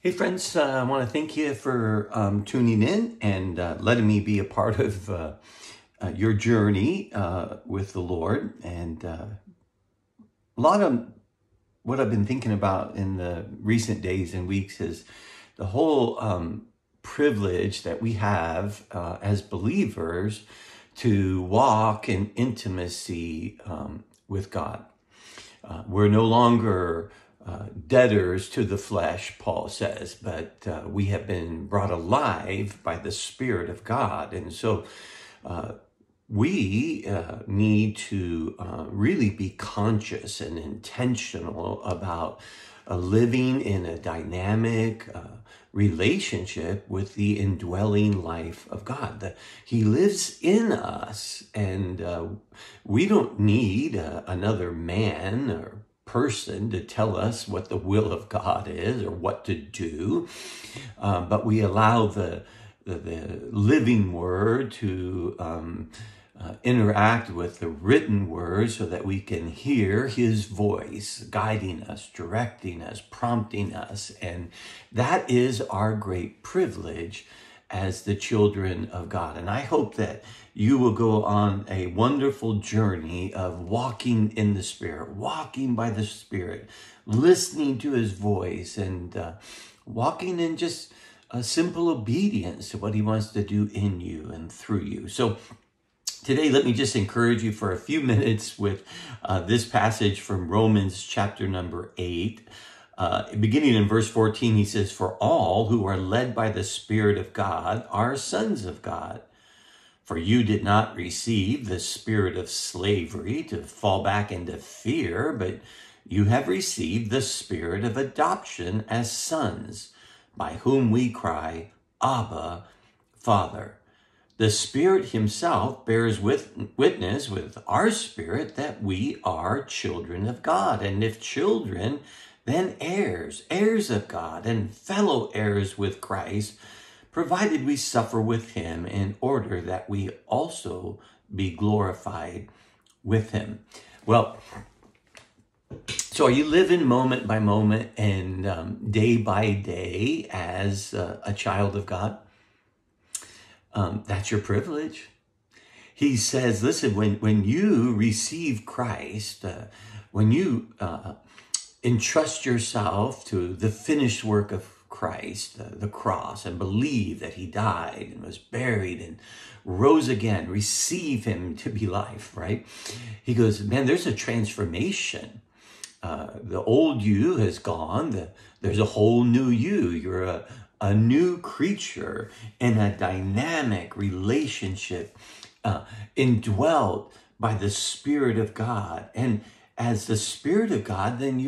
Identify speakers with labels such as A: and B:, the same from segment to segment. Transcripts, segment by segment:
A: Hey friends, I want to thank you for tuning in and letting me be a part of your journey with the Lord. And a lot of what I've been thinking about in the recent days and weeks is the whole privilege that we have as believers to walk in intimacy with God. We're no longer debtors to the flesh, Paul says, but we have been brought alive by the Spirit of God. And so we need to really be conscious and intentional about living in a dynamic relationship with the indwelling life of God. He lives in us, and we don't need another man or person to tell us what the will of God is or what to do, but we allow the living word to interact with the written word so that we can hear his voice guiding us, directing us, prompting us. And that is our great privilege as the children of God. And I hope that you will go on a wonderful journey of walking in the Spirit, walking by the Spirit, listening to his voice, and walking in just a simple obedience to what he wants to do in you and through you. So today, let me just encourage you for a few minutes with this passage from Romans chapter number 8. Beginning in verse 14, he says, "For all who are led by the Spirit of God are sons of God. For you did not receive the spirit of slavery to fall back into fear, but you have received the spirit of adoption as sons, by whom we cry, Abba, Father. The Spirit himself bears witness with our spirit that we are children of God. And if children, then heirs, heirs of God, and fellow heirs with Christ, provided we suffer with him in order that we also be glorified with him." Well, so are you living moment by moment and day by day as a child of God? That's your privilege. He says, listen, when you receive Christ, when you entrust yourself to the finished work of Christ, the cross, and believe that he died and was buried and rose again, receive him to be life, right? He goes, man, there's a transformation. The old you has gone. There's a whole new you. You're a new creature in a dynamic relationship, indwelt by the Spirit of God. And as the Spirit of God, then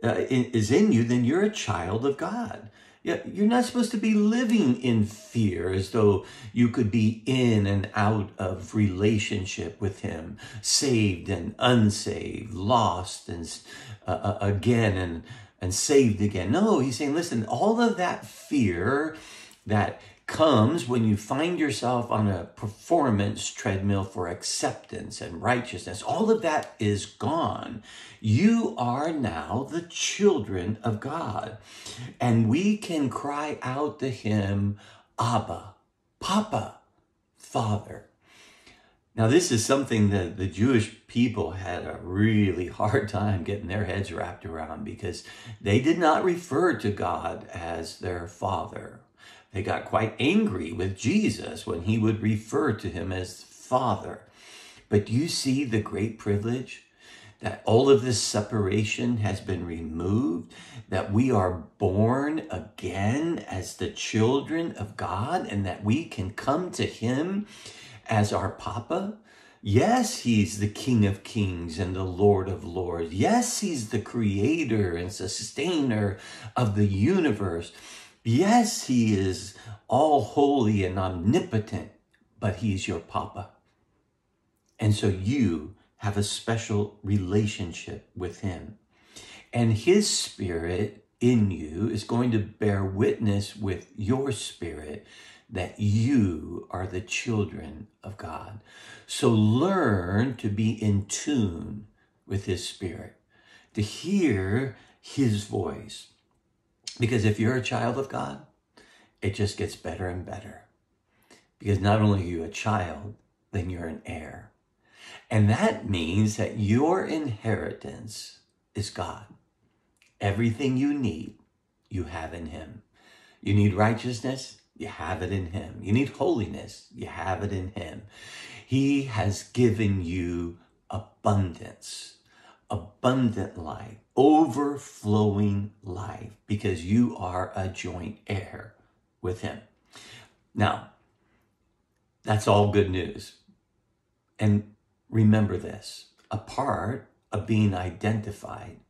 A: is in you, then you're a child of God. You're not supposed to be living in fear as though you could be in and out of relationship with him, saved and unsaved, lost and again and saved again. No, he's saying, listen, all of that fear that comes when you find yourself on a performance treadmill for acceptance and righteousness, all of that is gone. You are now the children of God. And we can cry out to him, Abba, Papa, Father. Now, this is something that the Jewish people had a really hard time getting their heads wrapped around, because they did not refer to God as their Father. They got quite angry with Jesus when he would refer to him as Father. But do you see the great privilege that all of this separation has been removed, that we are born again as the children of God, and that we can come to him as our Papa? Yes, he's the King of Kings and the Lord of Lords. Yes, he's the creator and sustainer of the universe. Yes, he is all holy and omnipotent, but he's your Papa. And so you have a special relationship with him. And his Spirit in you is going to bear witness with your spirit that you are the children of God. So learn to be in tune with his Spirit, to hear his voice. Because if you're a child of God, it just gets better and better. Because not only are you a child, then you're an heir. And that means that your inheritance is God. Everything you need, you have in him. You need righteousness, you have it in him. You need holiness, you have it in him. He has given you abundance, abundant life, overflowing life, because you are a joint heir with him. Now, that's all good news. And remember this, a part of being identified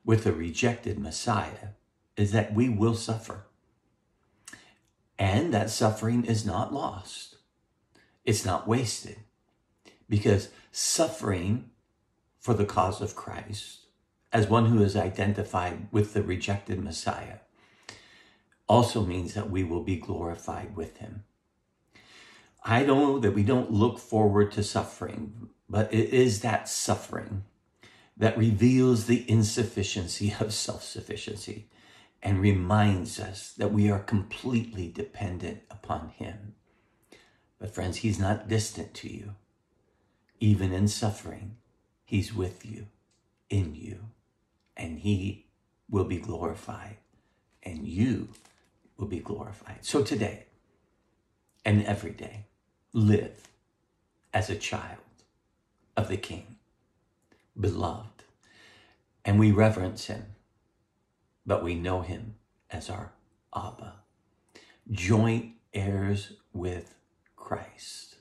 A: with a rejected Messiah is that we will suffer. And that suffering is not lost. It's not wasted. Because suffering for the cause of Christ, as one who is identified with the rejected Messiah, also means that we will be glorified with him. I know that we don't look forward to suffering, but it is that suffering that reveals the insufficiency of self-sufficiency and reminds us that we are completely dependent upon him. But friends, he's not distant to you. Even in suffering, he's with you, in you, and he will be glorified, and you will be glorified. So today and every day, live as a child of the King, beloved, and we reverence him, but we know him as our Abba, joint heirs with Christ.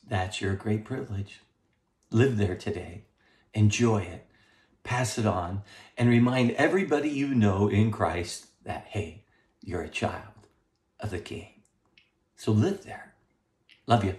A: That's your great privilege. Live there today. Enjoy it. Pass it on. And remind everybody you know in Christ that, hey, you're a child of the King. So live there. Love you.